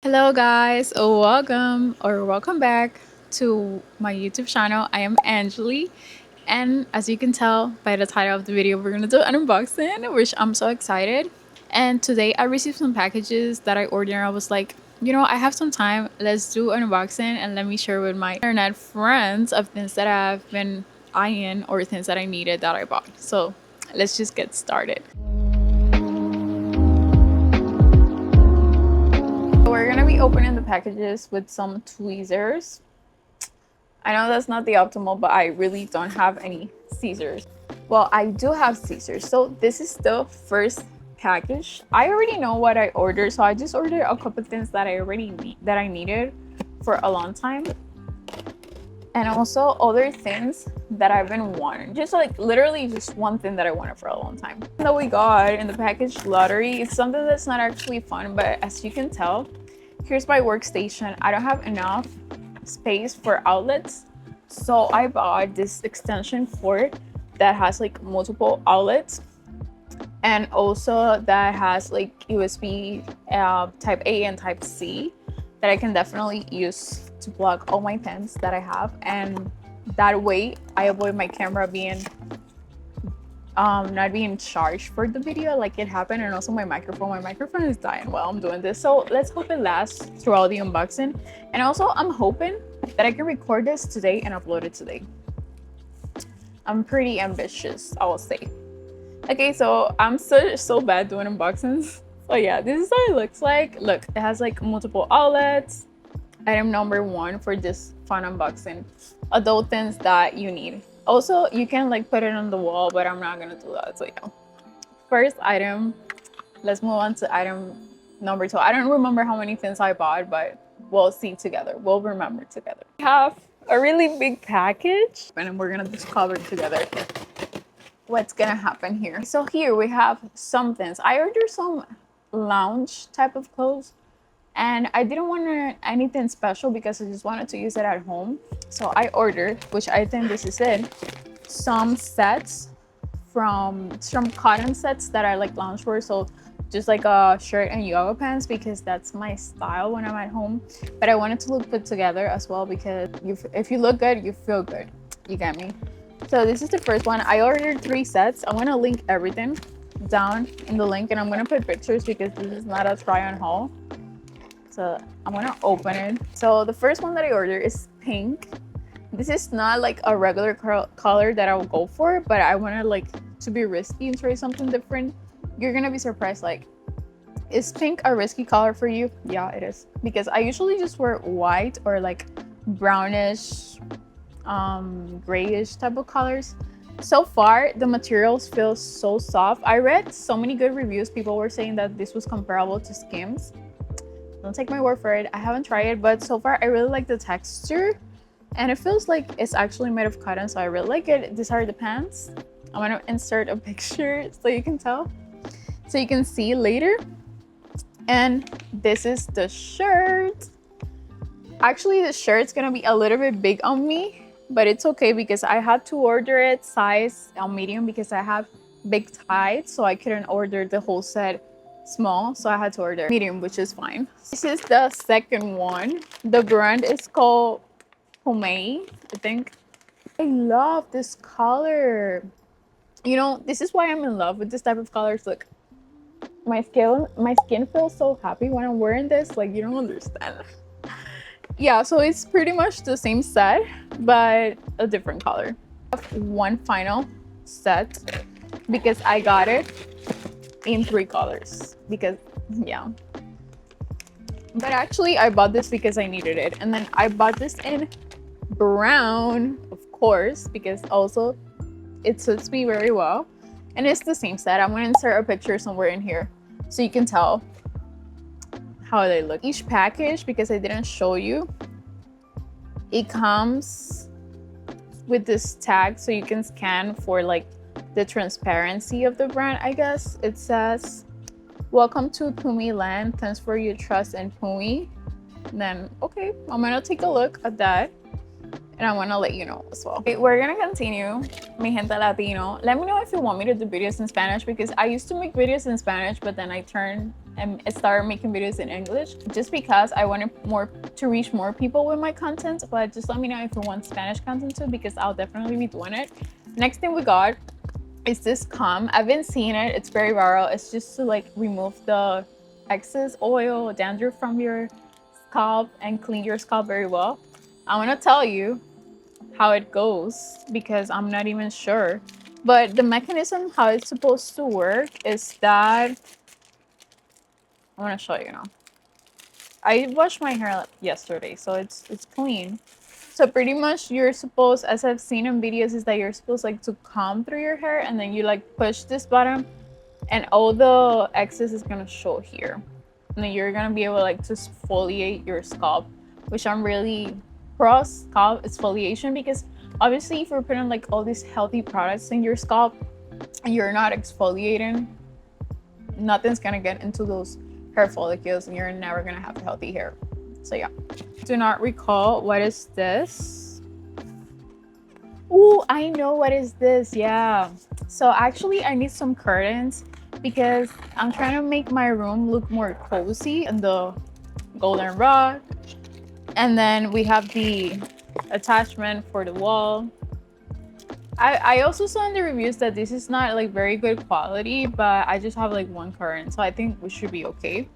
Hello guys, welcome back to my YouTube channel. I am Angely, and as you can tell by the title of the video, we're gonna do an unboxing, which I'm so excited. And today I received some packages that I ordered. I was like, I have some time, let's do an unboxing and let me share with my internet friends of things that I've been eyeing or things that I needed that I bought. So let's just get started. We're gonna be opening the packages with some tweezers. I know that's not the optimal, but I really don't have any scissors. Well, I do have scissors. So this is the first package. I already know what I ordered, so I just ordered a couple things that I needed for a long time, and also other things that I've been wanting. Just like literally just one thing that I wanted for a long time. That we got in the package lottery, it's something that's not actually fun, but as you can tell, here's my workstation. I don't have enough space for outlets, so I bought this extension cord that has like multiple outlets, and also that has like USB type A and type C that I can definitely use to plug all my pens that I have, and that way I avoid my camera being not being charged for the video like it happened. And also my microphone is dying while I'm doing this, so let's hope it lasts throughout the unboxing. And also I'm hoping that I can record this today and upload it today. I'm pretty ambitious, I will say. Okay, so I'm so bad doing unboxings. So yeah, this is how it looks like. Look, it has like multiple outlets. Item number one for this fun unboxing: adult things that you need. Also, you can like put it on the wall, but I'm not gonna do that. So yeah, first item, let's move on to item number two. I don't remember how many things I bought, but we'll see together, we'll remember together. We have a really big package and we're gonna discover together what's gonna happen here. So here we have some things. I ordered some lounge type of clothes, and I didn't want anything special because I just wanted to use it at home. So I ordered, which I think this is it, some sets from cotton sets that are like loungewear. So just like a shirt and yoga pants, because that's my style when I'm at home. But I wanted to look put together as well, because if you look good, you feel good. You get me? So this is the first one. I ordered 3 sets. I'm gonna link everything down in the link, and I'm gonna put pictures because this is not a try on haul. So I'm gonna open it. So the first one that I ordered is pink. This is not like a regular color that I will go for, but I wanted like to be risky and try something different. You're gonna be surprised. Like, is pink a risky color for you? Yeah, it is, because I usually just wear white or like brownish, grayish type of colors. So far the materials feel so soft. I read so many good reviews. People were saying that this was comparable to Skims. Don't take my word for it, I haven't tried it, but so far I really like the texture, and it feels like it's actually made of cotton, so I really like it. These are the pants. I'm gonna insert a picture so you can tell, so you can see later. And this is the shirt. Actually, the shirt's gonna be a little bit big on me, but it's okay because I had to order it size medium because I have big thighs, so I couldn't order the whole set small, so I had to order medium, which is fine. This is the second one. The brand is called Pomei, I think. I love this color. This is why I'm in love with this type of colors. Look, my skin feels so happy when I'm wearing this, like you don't understand. Yeah, so it's pretty much the same set but a different color. One final set because I got it in 3 colors, because yeah, but actually I bought this because I needed it. And then I bought this in brown, of course, because also it suits me very well, and it's the same set. I'm gonna insert a picture somewhere in here so you can tell how they look. Each package, because I didn't show you, it comes with this tag so you can scan for like the transparency of the brand, I guess. It says, "Welcome to Pumi Land. Thanks for your trust in Pumi." Then, okay, I'm gonna take a look at that and I want to let you know as well. Okay, we're gonna continue, mi gente latino. Let me know if you want me to do videos in Spanish, because I used to make videos in Spanish, but then I turned and start making videos in English, just because I wanted to reach more people with my content. But just let me know if you want Spanish content too, because I'll definitely be doing it. Next thing we got is this comb. I've been seeing it. It's very viral. It's just to like remove the excess oil, dandruff from your scalp and clean your scalp very well. I want to tell you how it goes because I'm not even sure. But the mechanism how it's supposed to work is that I want to show you now. I washed my hair yesterday, so it's clean. So pretty much you're supposed, as I've seen in videos, is that you're supposed like to comb through your hair and then you like push this button and all the excess is gonna show here. And then you're gonna be able like to exfoliate your scalp, which I'm really pro scalp exfoliation, because obviously if you're putting like all these healthy products in your scalp and you're not exfoliating, nothing's gonna get into those hair follicles and you're never gonna have healthy hair. So yeah, do not recall what is this. Oh, I know what is this. Yeah, so actually I need some curtains because I'm trying to make my room look more cozy, and the golden rod, and then we have the attachment for the wall. I also saw in the reviews that this is not like very good quality, but I just have like one curtain, so I think we should be okay.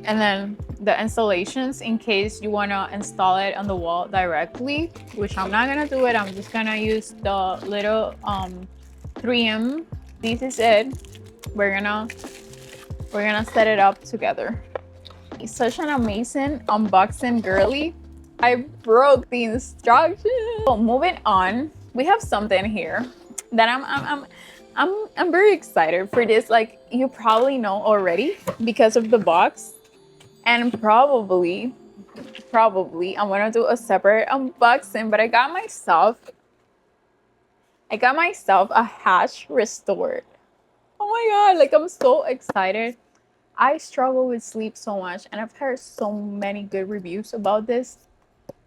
And then the installations, in case you want to install it on the wall directly, which I'm not gonna do it. I'm just gonna use the little 3M. This is it. We're gonna set it up together. It's such an amazing unboxing, girly. I broke the instructions. So moving on, we have something here that I'm very excited for this. Like, you probably know already because of the box, and probably I'm gonna do a separate unboxing. But I got myself a hash restored. Oh my god, like I'm so excited. I struggle with sleep so much, and I've heard so many good reviews about this.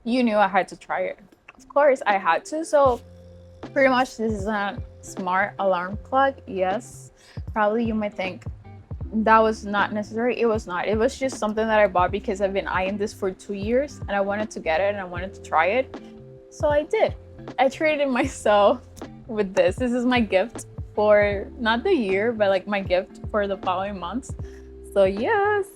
You knew I had to try it. Of course I had to. So pretty much this is a smart alarm clock. Yes, probably you might think that was not necessary. It was not. It was just something that I bought because I've been eyeing this for 2 years and I wanted to get it and I wanted to try it. So I did. I treated myself with this. This is my gift for not the year, but like my gift for the following months. So yes,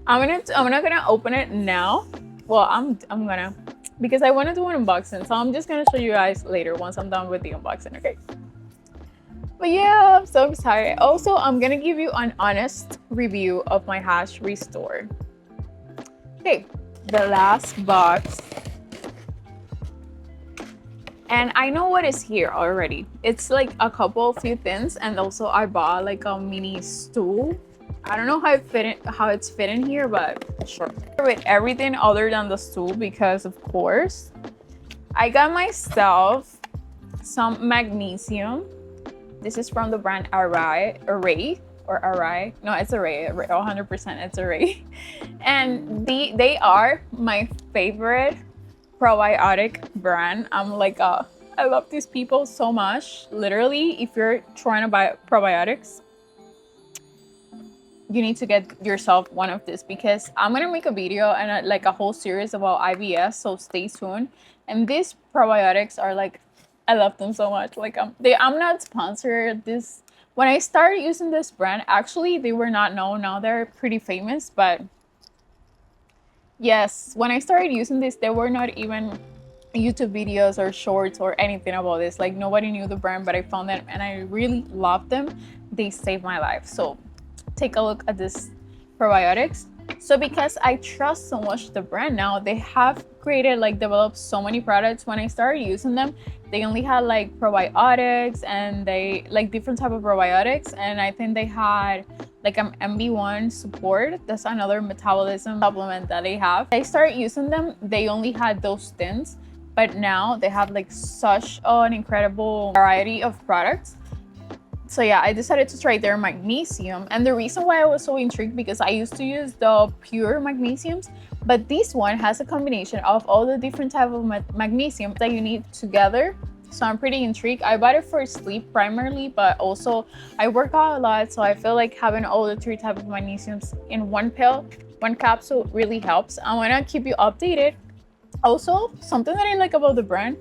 I'm not gonna open it now. Well, I'm gonna, because I want to do an unboxing. So I'm just gonna show you guys later once I'm done with the unboxing, okay? But yeah, I'm so excited. Also, I'm gonna give you an honest review of my hash restore. Okay, the last box. And I know what is here already. It's like a few things, and also I bought like a mini stool. I don't know how it's fitting here, but sure. With everything other than the stool, because of course I got myself some magnesium. This is from the brand Array. No, it's Array. 100% it's Array. And they are my favorite probiotic brand. I'm like, I love these people so much. Literally, if you're trying to buy probiotics, you need to get yourself one of this, because I'm gonna make a video and like a whole series about IBS, so stay tuned. And these probiotics are like, I love them so much. Like I'm not sponsored. This, when I started using this brand, actually they were not known. Now they're pretty famous, but yes, when I started using this, there were not even YouTube videos or shorts or anything about this. Like nobody knew the brand, but I found them and I really love them. They saved my life. So take a look at this probiotics. So because I trust so much the brand now, they have developed so many products. When I started using them, they only had like probiotics, and they like different type of probiotics, and I think they had like an MB1 support. That's another metabolism supplement that they have. I started using them, they only had those things, but now they have like such an incredible variety of products. So yeah, I decided to try their magnesium. And the reason why I was so intrigued, because I used to use the pure magnesiums, but this one has a combination of all the different type of magnesium that you need together So I'm pretty intrigued. I bought it for sleep primarily, but also I work out a lot, so I feel like having all the 3 types of magnesiums in one pill, one capsule really helps. I want to keep you updated. Also, something that I like about the brand,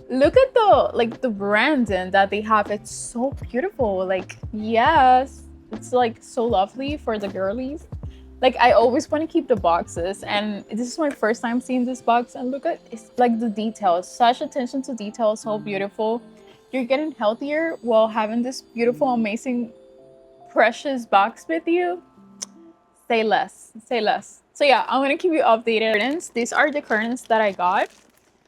look at the branding that they have. It's so beautiful. Like, yes, it's like so lovely for the girlies. Like, I always want to keep the boxes, and this is my first time seeing this box, and look at it's like the details, such attention to detail, so beautiful. You're getting healthier while having this beautiful, amazing, precious box with you. Say less, say less. So yeah, I'm gonna keep you updated. Curtains, these are the curtains that I got.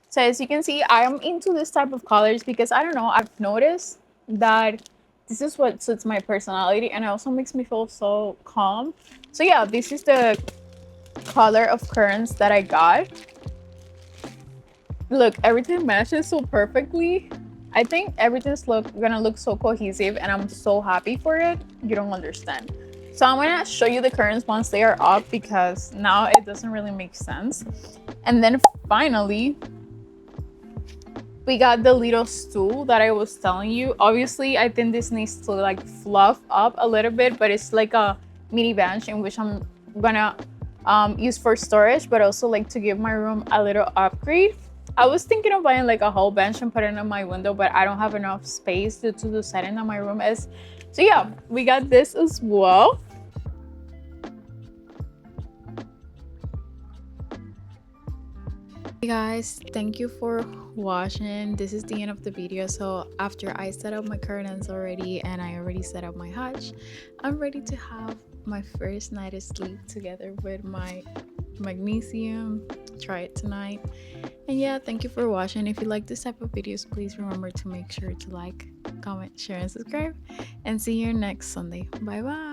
So as you can see, I am into this type of colors because I don't know, I've noticed that this is what suits my personality, and it also makes me feel so calm. So yeah, this is the color of curtains that I got. Look, everything matches so perfectly. I think everything's gonna look so cohesive, and I'm so happy for it. You don't understand. So I'm gonna show you the curtains once they are up, because now it doesn't really make sense. And then finally, we got the little stool that I was telling you. Obviously, I think this needs to like fluff up a little bit, but it's like a mini bench in which I'm gonna use for storage, but also like to give my room a little upgrade. I was thinking of buying like a whole bench and putting it on my window, but I don't have enough space due to the setting that my room is. So yeah, we got this as well. Hey guys, thank you for watching. This is the end of the video. So after I set up my curtains already and I already set up my hutch, I'm ready to have my first night of sleep together with my magnesium. Try it tonight. And yeah, thank you for watching. If you like this type of videos, please remember to make sure to like, comment, share, and subscribe. And see you next Sunday. Bye bye.